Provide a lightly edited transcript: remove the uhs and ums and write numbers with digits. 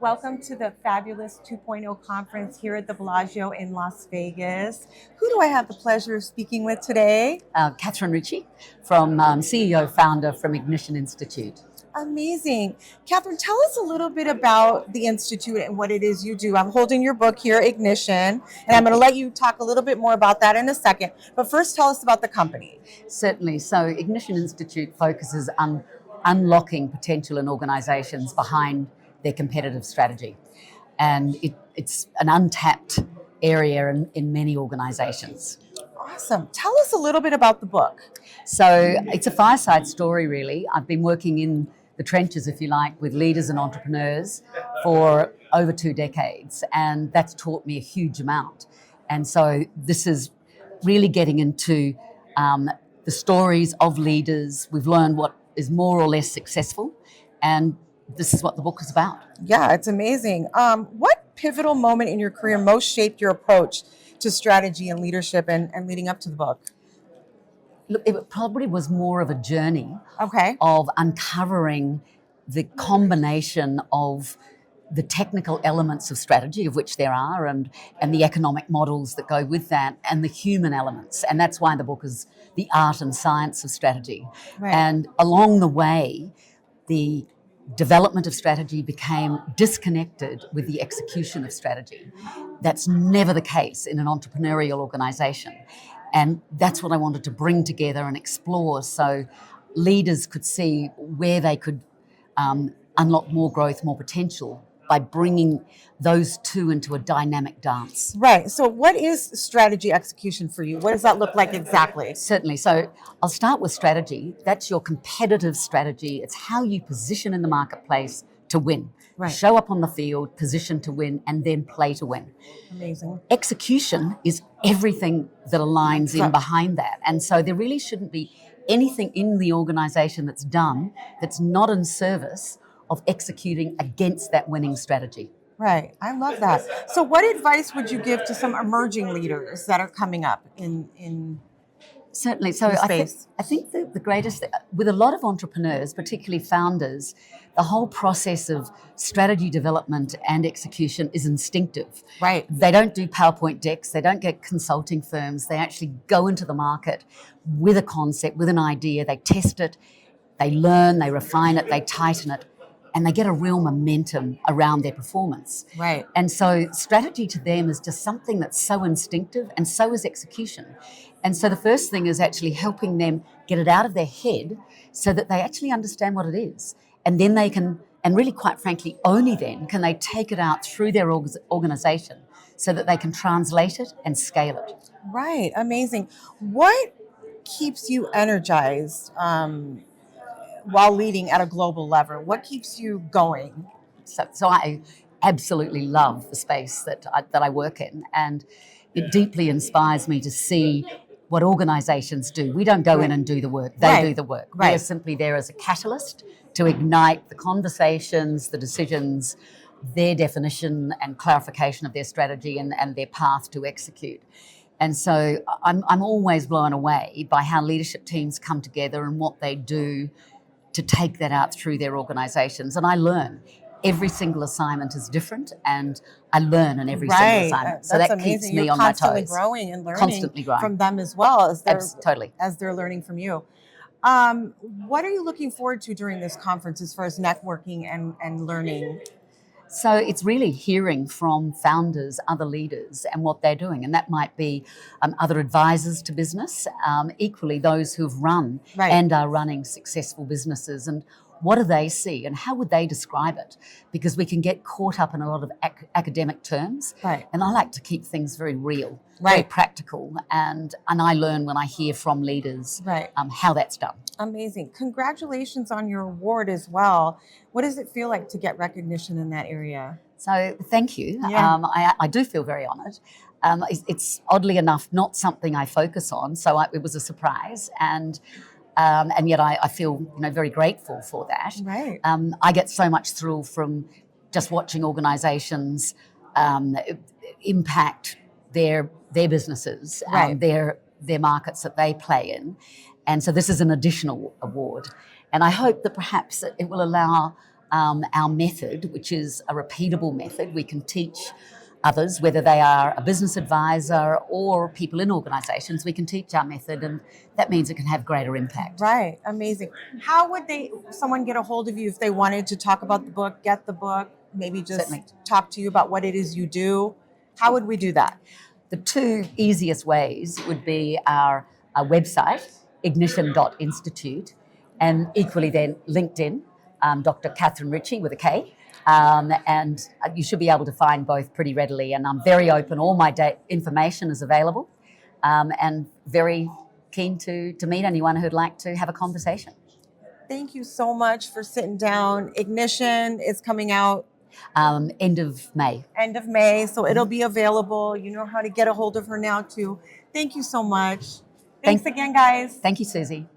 Welcome to the Fabulous 2.0 conference here at the Bellagio in Las Vegas. Who do I have the pleasure of speaking with today? Kathryn Ritchie, from CEO founder from Ignition Institute. Amazing. Kathryn, tell us a little bit about the Institute and what it is you do. I'm holding your book here, Ignition, and I'm going to let you talk a little bit more about that in a second. But first, tell us about the company. Certainly. So Ignition Institute focuses on unlocking potential in organisations behind their competitive strategy. And it's an untapped area in many organisations. Awesome. Tell us a little bit about the book. So it's a fireside story, really. I've been working in the trenches, if you like, with leaders and entrepreneurs for over 2 decades, and that's taught me a huge amount. And so this is really getting into the stories of leaders. We've learned what is more or less successful, and this is what the book is about. Yeah, it's amazing. What pivotal moment in your career most shaped your approach to strategy and leadership and leading up to the book? Look, it probably was more of a journey Okay. of uncovering the combination of the technical elements of strategy, of which there are, and the economic models that go with that, and the human elements. And that's why the book is the art and science of strategy. Right. And along the way, the development of strategy became disconnected with the execution of strategy. That's never the case in an entrepreneurial organisation. And that's what I wanted to bring together and explore so leaders could see where they could unlock more growth, more potential by bringing those two into a dynamic dance. Right. So what is strategy execution for you? What does that look like exactly? Certainly. So I'll start with strategy. That's your competitive strategy. It's how you position in the marketplace to win. Right. Show up on the field, position to win, and then play to win. Amazing. Execution is everything that aligns in behind that. And so there really shouldn't be anything in the organisation that's done that's not in service of executing against that winning strategy. Right. I love that. So what advice would you give to some emerging leaders that are coming up in Certainly. So I think the greatest, with a lot of entrepreneurs, particularly founders, the whole process of strategy development and execution is instinctive. Right. They don't do PowerPoint decks. They don't get consulting firms. They actually go into the market with a concept, with an idea. They test it. They learn. They refine it. They tighten it. And they get a real momentum around their performance. Right. And so strategy to them is just something that's so instinctive, and so is execution. And so the first thing is actually helping them get it out of their head so that they actually understand what it is. And then they can, and really quite frankly, only then can they take it out through their organization so that they can translate it and scale it. Right. Amazing. What keeps you energized while leading at a global level? What keeps you going? So I absolutely love the space that I work in, and it deeply inspires me to see what organisations do. We don't go in and do the work, they do the work. Right. We're simply there as a catalyst to ignite the conversations, the decisions, their definition and clarification of their strategy and their path to execute. And so I'm always blown away by how leadership teams come together and what they do to take that out through their organisations. And I learn. Every single assignment is different, and I learn in every single assignment. So that keeps me on my toes. Constantly growing and learning Constantly growing from them as well as totally as they're learning from you. What are you looking forward to during this conference as far as networking and learning? So it's really hearing from founders, other leaders, and what they're doing. And that might be other advisors to business, equally those who've run and are running successful businesses. And what do they see and how would they describe it? Because we can get caught up in a lot of academic terms. Right. And I like to keep things very real, very practical. And I learn when I hear from leaders how that's done. Amazing. Congratulations on your award as well. What does it feel like to get recognition in that area? So thank you. Yeah. I do feel very honoured. It's oddly enough not something I focus on, so it was a surprise. And yet I feel very grateful for that. Right. I get so much thrill from just watching organisations impact their businesses, their markets that they play in, and so this is an additional award. And I hope that perhaps it will allow our method, which is a repeatable method. We can teach others, whether they are a business advisor or people in organisations, we can teach our method, and that means it can have greater impact. Right. Amazing. How would someone get a hold of you if they wanted to talk about the book, get the book, maybe just Certainly. talk to you about what it is you do? How would we do that? The two easiest ways would be our website, ignition.institute, and equally then LinkedIn, Dr. Kathryn Ritchie with a K. And you should be able to find both pretty readily. And I'm very open. All my information is available, and very keen to meet anyone who'd like to have a conversation. Thank you so much for sitting down. Ignition is coming out End of May. end of May, so it'll be available. You know how to get a hold of her now too. Thank you so much. Thanks again, guys. Thank you, Susie.